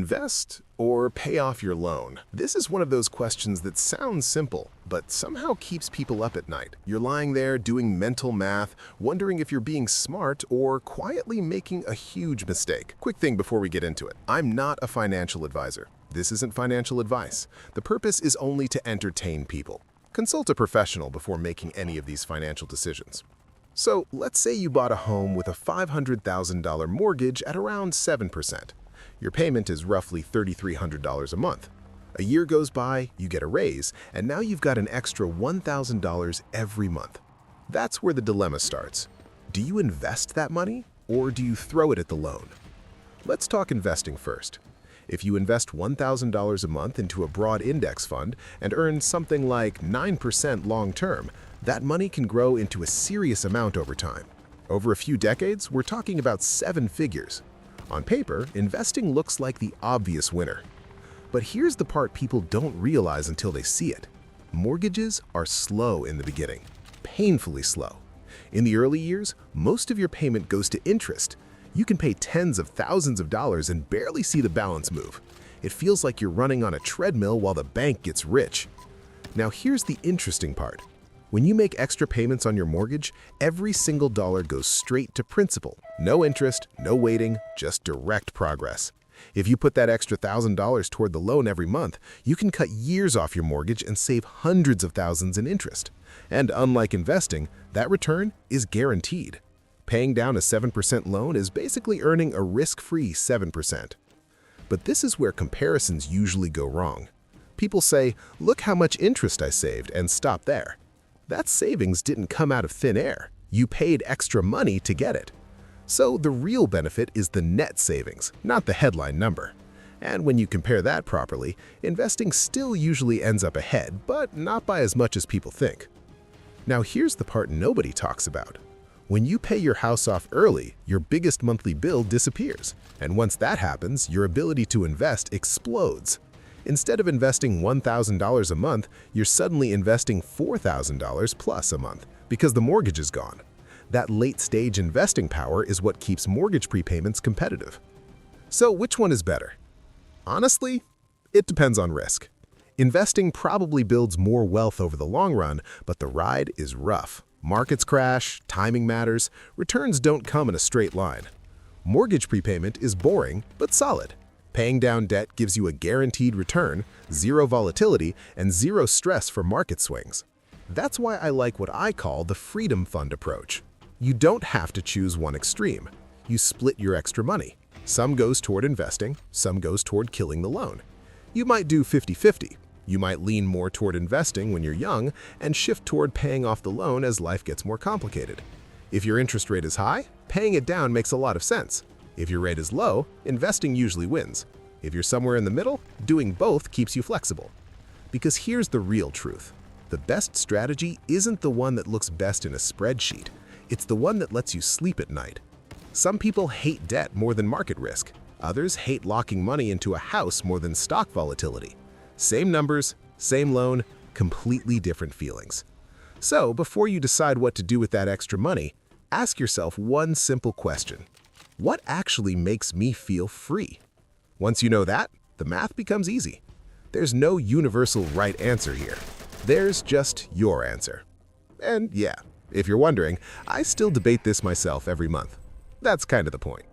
Invest or pay off your loan? This is one of those questions that sounds simple, but somehow keeps people up at night. You're lying there doing mental math, wondering if you're being smart or quietly making a huge mistake. Quick thing before we get into it. I'm not a financial advisor. This isn't financial advice. The purpose is only to entertain people. Consult a professional before making any of these financial decisions. So let's say you bought a home with a $500,000 mortgage at around 7%. Your payment is roughly $3,300 a month. A year goes by, you get a raise, and now you've got an extra $1,000 every month. That's where the dilemma starts. Do you invest that money, or do you throw it at the loan? Let's talk investing first. If you invest $1,000 a month into a broad index fund and earn something like 9% long-term, that money can grow into a serious amount over time. Over a few decades, we're talking about 7 figures. On paper, investing looks like the obvious winner. But here's the part people don't realize until they see it. Mortgages are slow in the beginning, painfully slow. In the early years, most of your payment goes to interest. You can pay tens of thousands of dollars and barely see the balance move. It feels like you're running on a treadmill while the bank gets rich. Now here's the interesting part. When you make extra payments on your mortgage, every single dollar goes straight to principal. No interest, no waiting, just direct progress. If you put that extra $1,000 toward the loan every month, you can cut years off your mortgage and save hundreds of thousands in interest. And unlike investing, that return is guaranteed. Paying down a 7% loan is basically earning a risk-free 7%. But this is where comparisons usually go wrong. People say, "Look how much interest I saved," and stop there. That savings didn't come out of thin air. You paid extra money to get it. So the real benefit is the net savings, not the headline number. And when you compare that properly, investing still usually ends up ahead, but not by as much as people think. Now here's the part nobody talks about. When you pay your house off early, your biggest monthly bill disappears. And once that happens, your ability to invest explodes. Instead of investing $1,000 a month, you're suddenly investing $4,000 plus a month because the mortgage is gone. That late-stage investing power is what keeps mortgage prepayments competitive. So which one is better? Honestly, it depends on risk. Investing probably builds more wealth over the long run, but the ride is rough. Markets crash, timing matters, returns don't come in a straight line. Mortgage prepayment is boring but solid. Paying down debt gives you a guaranteed return, zero volatility, and zero stress for market swings. That's why I like what I call the freedom fund approach. You don't have to choose one extreme. You split your extra money. Some goes toward investing, some goes toward killing the loan. You might do 50-50. You might lean more toward investing when you're young and shift toward paying off the loan as life gets more complicated. If your interest rate is high, paying it down makes a lot of sense. If your rate is low, investing usually wins. If you're somewhere in the middle, doing both keeps you flexible. Because here's the real truth. The best strategy isn't the one that looks best in a spreadsheet. It's the one that lets you sleep at night. Some people hate debt more than market risk. Others hate locking money into a house more than stock volatility. Same numbers, same loan, completely different feelings. So before you decide what to do with that extra money, ask yourself one simple question. What actually makes me feel free? Once you know that, the math becomes easy. There's no universal right answer here. There's just your answer. And yeah, if you're wondering, I still debate this myself every month. That's kind of the point.